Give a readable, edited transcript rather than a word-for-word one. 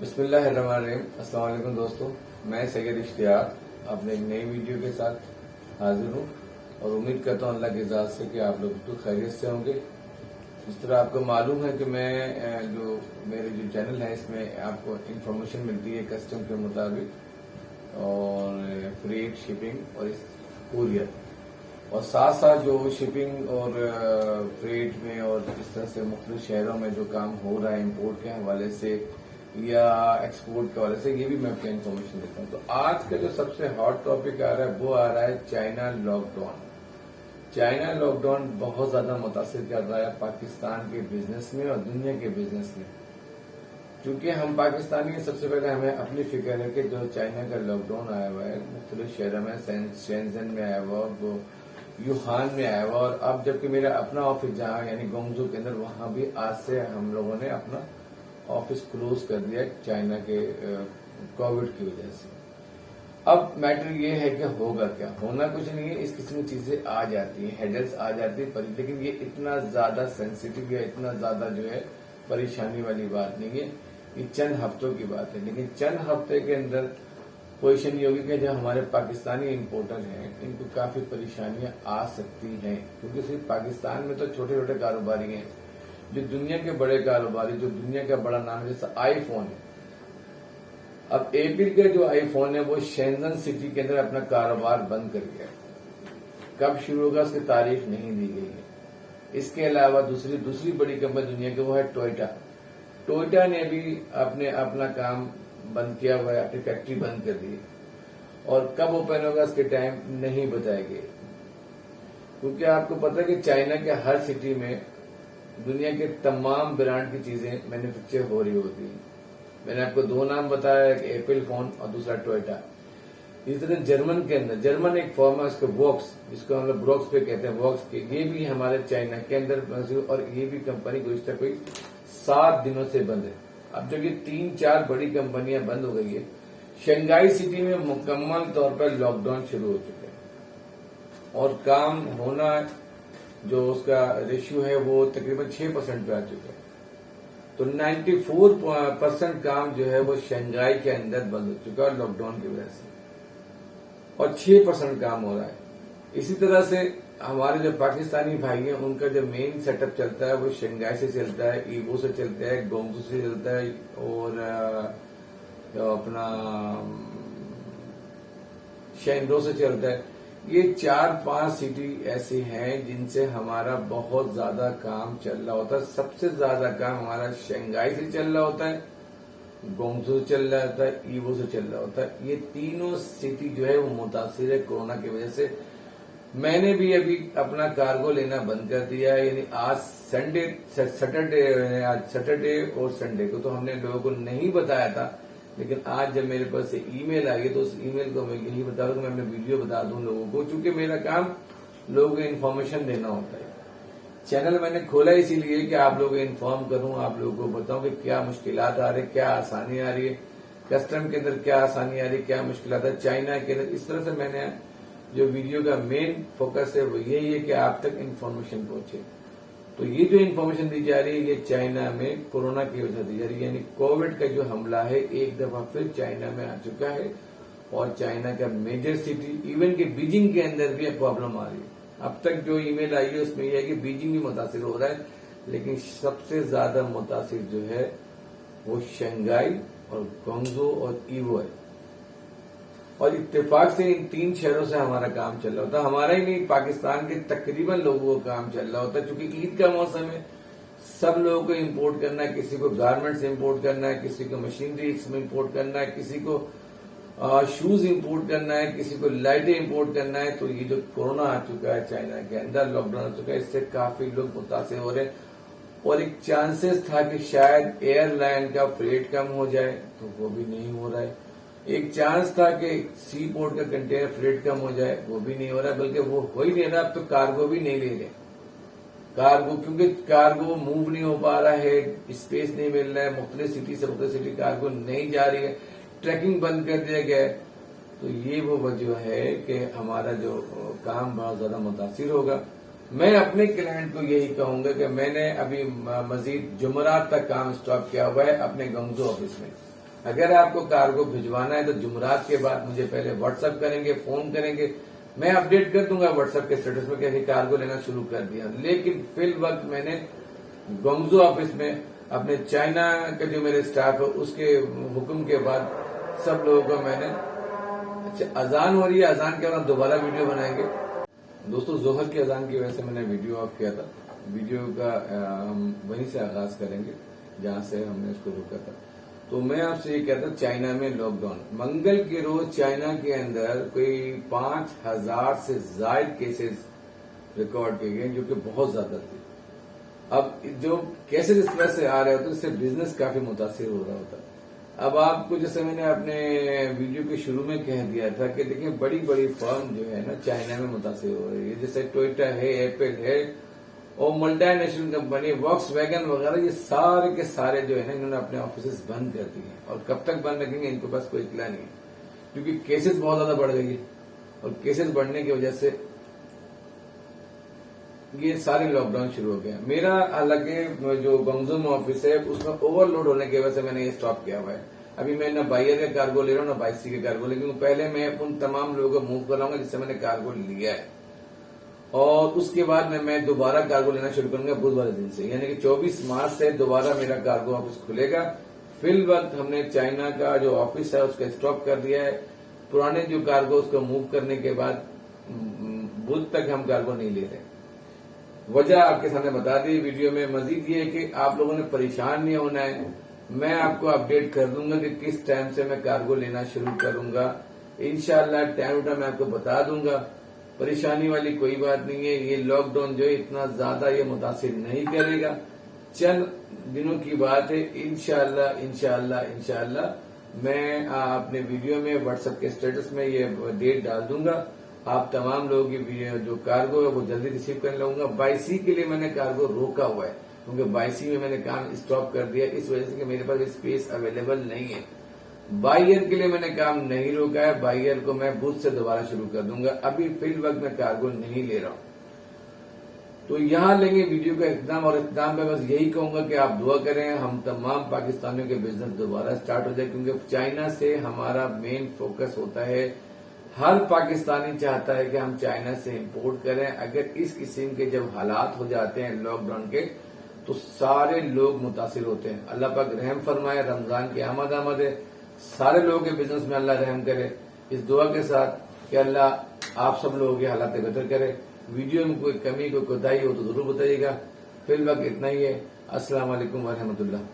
بسم اللہ الرحمن الرحیم۔ السلام علیکم دوستو، میں سید اشتیاق اپنے ایک نئی ویڈیو کے ساتھ حاضر ہوں اور امید کرتا ہوں اللہ کی ذات سے کہ آپ لوگ تو خیریت سے ہوں گے۔ جس طرح آپ کو معلوم ہے کہ میرے جو چینل ہے اس میں آپ کو انفارمیشن ملتی ہے کسٹم کے مطابق اور فریٹ شپنگ اور کوریئر، اور ساتھ ساتھ جو شپنگ اور فریٹ میں اور اس طرح سے مختلف شہروں میں جو کام ہو رہا ہے امپورٹ کے حوالے سے یا ایکسپورٹ کے حوالے سے، یہ بھی میں آپ کو انفارمیشن دیتا ہوں۔ تو آج کا جو سب سے ہاٹ ٹاپک آ رہا ہے وہ آ رہا ہے China lockdown. China lockdown بہت زیادہ متاثر کر رہا ہے پاکستان کے بزنس میں اور دنیا کے بزنس میں۔ چونکہ ہم پاکستانی ہیں، سب سے پہلے ہمیں اپنی فکر ہے کہ جو چائنا کا لاک ڈاؤن آیا ہوا ہے مختلف شہروں میں، شینزن میں آیا ہوا، وہ یوہان میں آیا ہوا، اور اب جبکہ میرا اپنا آفس جہاں یعنی گونگزو کے اندر، وہاں بھی آج سے ہم لوگوں نے اپنا آفس کلوز کر دیا چائنا کے کووڈ کی وجہ سے۔ اب میٹر یہ ہے کہ ہوگا کیا؟ ہونا کچھ نہیں ہے، اس قسم کی چیزیں آ جاتی ہیں، ہیڈلز آ جاتی ہیں، لیکن یہ اتنا زیادہ سینسیٹیو یا اتنا زیادہ جو ہے پریشانی والی بات نہیں ہے۔ یہ چند ہفتوں کی بات ہے، لیکن چند ہفتے کے اندر پوزیشن یہ ہوگی کہ جو ہمارے پاکستانی امپورٹر ہیں ان کو کافی پریشانیاں آ سکتی ہیں، کیونکہ صرف پاکستان میں تو چھوٹے چھوٹے کاروباری ہیں، جو دنیا کے بڑے کاروباری، جو دنیا کا بڑا نام ہے، جیسے آئی فون ہے۔ اب ایپل کا جو آئی فون ہے وہ شینزن سٹی کے اندر اپنا کاروبار بند کر گیا۔ کب شروع ہوگا اس کی تاریخ نہیں دی گئی ہے۔ اس کے علاوہ دوسری بڑی کمپنی دنیا کی وہ ہے ٹوئٹا۔ ٹوئٹا نے بھی اپنا کام بند کیا ہوا ہے، اپنی فیکٹری بند کر دی، اور کب اوپن ہوگا اس کے ٹائم نہیں بتائے گئے، کیونکہ آپ کو پتا ہے کہ چائنا کے ہر سٹی میں دنیا کے تمام برانڈ کی چیزیں مینوفیکچر ہو رہی ہوتی ہیں۔ میں نے آپ کو دو نام بتایا، ایک ایپل فون اور دوسرا ٹوئٹا۔ اسی طرح جرمن کے اندر، جرمن ایک فارم ہے اس کو ووکس، جس کو ہم لوگ بروکس پہ کہتے ہیں، ووکس کے، یہ بھی ہمارے چائنا کے اندر، اور یہ بھی کمپنی گزشتہ کوئی 7 دنوں سے بند ہے۔ اب جب یہ 3-4 بڑی کمپنیاں بند ہو گئی ہے، شنگھائی سٹی میں مکمل طور پر لاک ڈاؤن شروع ہو چکا ہے، اور کام ہونا جو اس کا ریشیو ہے وہ تقریباً 6% پہ آ چکا ہے۔ تو 94% کام جو ہے وہ شنگھائی کے اندر بند ہو چکا ہے لاک ڈاؤن کی وجہ سے، اور 6% کام ہو رہا ہے۔ اسی طرح سے ہمارے جو پاکستانی بھائی ہیں ان کا جو مین سیٹ اپ چلتا ہے وہ شنگھائی سے چلتا ہے، ایبو سے چلتا ہے، گونگزو سے چلتا ہے، اور اپنا شینڈو سے چلتا ہے۔ یہ 4-5 سٹی ایسی ہیں جن سے ہمارا بہت زیادہ کام چل رہا ہوتا ہے۔ سب سے زیادہ کام ہمارا شنگھائی سے چل رہا ہوتا ہے، گونگزو سے چل رہا ہوتا ہے، ایوو سے چل رہا ہوتا ہے۔ یہ تینوں سٹی جو ہے وہ متاثر ہے کورونا کی وجہ سے۔ میں نے بھی ابھی اپنا کارگو لینا بند کر دیا ہے، یعنی آج سیٹرڈے اور سنڈے کو تو ہم نے لوگوں کو نہیں بتایا تھا، لیکن آج جب میرے پاس ای میل آئی تو اس ای میل کو میں یہی بتا دوں کہ میں اپنے ویڈیو بتا دوں لوگوں کو، چونکہ میرا کام لوگوں کو انفارمیشن دینا ہوتا ہے۔ چینل میں نے کھولا اسی لیے کہ آپ لوگوں کو انفارم کروں، آپ لوگوں کو بتاؤں کہ کیا مشکلات آ رہی ہیں، کیا آسانی آ رہی ہے، کسٹم کے اندر کیا آسانی آ رہی ہے، کیا مشکلات ہے چائنا کے اندر۔ اس طرح سے میں نے جو ویڈیو کا مین فوکس ہے وہ یہی ہے کہ آپ تک انفارمیشن پہنچے۔ تو یہ جو انفارمیشن دی جا رہی ہے یہ چائنا میں کورونا کی وجہ سے دی جا رہی ہے، یعنی کووڈ کا جو حملہ ہے ایک دفعہ پھر چائنا میں آ چکا ہے، اور چائنا کا میجر سٹی ایون کہ بیجنگ کے اندر بھی پرابلم آ رہی ہے۔ اب تک جو ای میل آئی ہے اس میں یہ ہے کہ بیجنگ بھی متاثر ہو رہا ہے، لیکن سب سے زیادہ متاثر جو ہے وہ شنگھائی اور گونگزو اور ایوو ہے، اور اتفاق سے ان 3 شہروں سے ہمارا کام چل رہا ہوتا ہے۔ ہمارا ہی نہیں، پاکستان کے تقریباً لوگوں کو کام چل رہا ہوتا ہے، چونکہ عید کا موسم ہے، سب لوگوں کو امپورٹ کرنا ہے، کسی کو گارمنٹس امپورٹ کرنا ہے، کسی کو مشینری امپورٹ کرنا ہے، کسی کو شوز امپورٹ کرنا ہے، کسی کو لائٹیں امپورٹ کرنا ہے۔ تو یہ جو کورونا آ چکا ہے چائنا کے اندر، لاک ڈاؤن آ چکا ہے، اس سے کافی لوگ متاثر ہو رہے ہیں، اور ایک چانسز تھا کہ شاید ایئر لائن کا فریٹ کم ہو جائے، تو وہ بھی نہیں ہو رہا ہے۔ ایک چانس تھا کہ سی پورٹ کا کنٹینر فریٹ کم ہو جائے، وہ بھی نہیں ہو رہا ہے، بلکہ وہ ہو ہی نہیں رہا۔ اب تو کارگو بھی نہیں لے رہے، کیونکہ کارگو موو نہیں ہو پا رہا ہے، اسپیس نہیں مل رہا ہے، مختلف سٹی سے مختلف سٹی کارگو نہیں جا رہی ہے، ٹریکنگ بند کر دیا گیا ہے۔ تو یہ وہ وجہ ہے کہ ہمارا جو کام بہت زیادہ متاثر ہوگا۔ میں اپنے کلائنٹ کو یہی کہوں گا کہ میں نے ابھی مزید جمعرات تک کام اسٹاپ کیا ہوا ہے اپنے گونگزو آفس میں، اگر آپ کو کارگو بھجوانا ہے تو جمعرات کے بعد مجھے پہلے واٹس ایپ کریں گے، فون کریں گے، میں اپڈیٹ کر دوں گا واٹس ایپ کے اسٹیٹس میں کہ کارگو لینا شروع کر دیا. لیکن فی الوقت میں نے گونگزو آفس میں اپنے چائنا کا جو میرے اسٹاف ہے اس کے حکم کے بعد سب لوگوں کو میں نے اچھا اذان ہو رہی ہے، اذان کے بعد دوبارہ ویڈیو بنائیں گے. دوستو ظہر کی اذان کی وجہ سے میں نے ویڈیو آف کیا تھا. ویڈیو کا ہم وہیں سے آغاز کریں گے جہاں سے ہم نے اس کو روکا تھا. تو میں آپ سے یہ کہتا چائنا میں لاک ڈاؤن منگل کے روز چائنا کے اندر کوئی 5,000 سے زائد کیسز ریکارڈ کیے گئے جو کہ بہت زیادہ تھے. اب جو کیسز اس طرح سے آ رہے ہوتے اس سے بزنس کافی متاثر ہو رہا ہوتا. اب آپ کو جیسے میں نے اپنے ویڈیو کے شروع میں کہہ دیا تھا کہ دیکھیں بڑی بڑی فرم جو ہے نا چائنا میں متاثر ہو رہی ہے، جیسے ٹوئیٹا ہے، ایپل ہے اور multinational company Volkswagen وغیرہ، یہ سارے کے سارے جو ہے نا انہوں نے اپنے آفیسز بند کر دیے ہیں. اور کب تک بند رکھیں گے ان کے پاس کوئی اطلاع نہیں ہے، کیونکہ کیسز بہت زیادہ بڑھ گئی ہے اور کیسز بڑھنے کی وجہ سے یہ سارے لاک ڈاؤن شروع ہو گیا. میرا حالانکہ جو گونگزو میں آفس ہے اس میں اوور لوڈ ہونے کی وجہ سے میں نے یہ اسٹاپ کیا ہوا ہے. ابھی میں نہ بائیر کا کارگو لے رہا ہوں نہ بائی سی کا کارگو، لیکن پہلے میں ان تمام لوگوں کو موو کراؤں گا جس سے میں نے کارگو لیا ہے. اور اس کے بعد میں دوبارہ کارگو لینا شروع کروں گا بدھ والے دن سے، یعنی کہ 24 مارچ سے دوبارہ میرا کارگو آفس کھلے گا. فی الوقت ہم نے چائنا کا جو آفس ہے اس کا اسٹاپ کر دیا ہے. پرانے جو کارگو اس کو موو کرنے کے بعد بدھ تک ہم کارگو نہیں لے رہے. وجہ آپ کے سامنے بتا دی ویڈیو میں. مزید یہ ہے کہ آپ لوگوں نے پریشان نہیں ہونا ہے، میں آپ کو اپڈیٹ کر دوں گا کہ کس ٹائم سے میں کارگو لینا شروع کروں گا. انشاءاللہ ٹائم ٹائم میں آپ کو بتا دوں گا. پریشانی والی کوئی بات نہیں ہے. یہ لاک ڈاؤن جو ہے اتنا زیادہ یہ متاثر نہیں کرے گا، چند دنوں کی بات ہے. انشاءاللہ انشاءاللہ انشاءاللہ میں اپنے ویڈیو میں واٹس ایپ کے اسٹیٹس میں یہ ڈیٹ ڈال دوں گا. آپ تمام لوگوں کی جو کارگو ہے وہ جلدی ریسیو کرنے لوں گا. بائی سی کے لیے میں نے کارگو روکا ہوا ہے کیونکہ بائی سی میں نے کام اسٹاپ کر دیا اس وجہ سے کہ میرے پاس اسپیس اویلیبل نہیں ہے. بائی ایئر کے لیے میں نے کام نہیں روکا ہے. بائی ایئر کو میں بدھ سے دوبارہ شروع کر دوں گا. ابھی فی الوقت میں کارگو نہیں لے رہا ہوں. تو یہاں لیں گے ویڈیو کا اختتام، اور اختتام میں بس یہی کہوں گا کہ آپ دعا کریں ہم تمام پاکستانیوں کے بزنس دوبارہ سٹارٹ ہو جائے، کیونکہ چائنا سے ہمارا مین فوکس ہوتا ہے. ہر پاکستانی چاہتا ہے کہ ہم چائنا سے امپورٹ کریں. اگر اس قسم کے جب حالات ہو جاتے ہیں لاک ڈاؤن کے تو سارے لوگ متاثر ہوتے ہیں. اللہ پاک رحم فرمائے. رمضان کی آمد ہے، سارے لوگوں کے بزنس میں اللہ رحم کرے. اس دعا کے ساتھ کہ اللہ آپ سب لوگوں کے حالات بہتر کرے. ویڈیو میں کوئی کمی کوئی کوتاہی ہو تو ضرور بتائیے گا. فی الوقت اتنا ہی ہے. السلام علیکم ورحمۃ اللہ.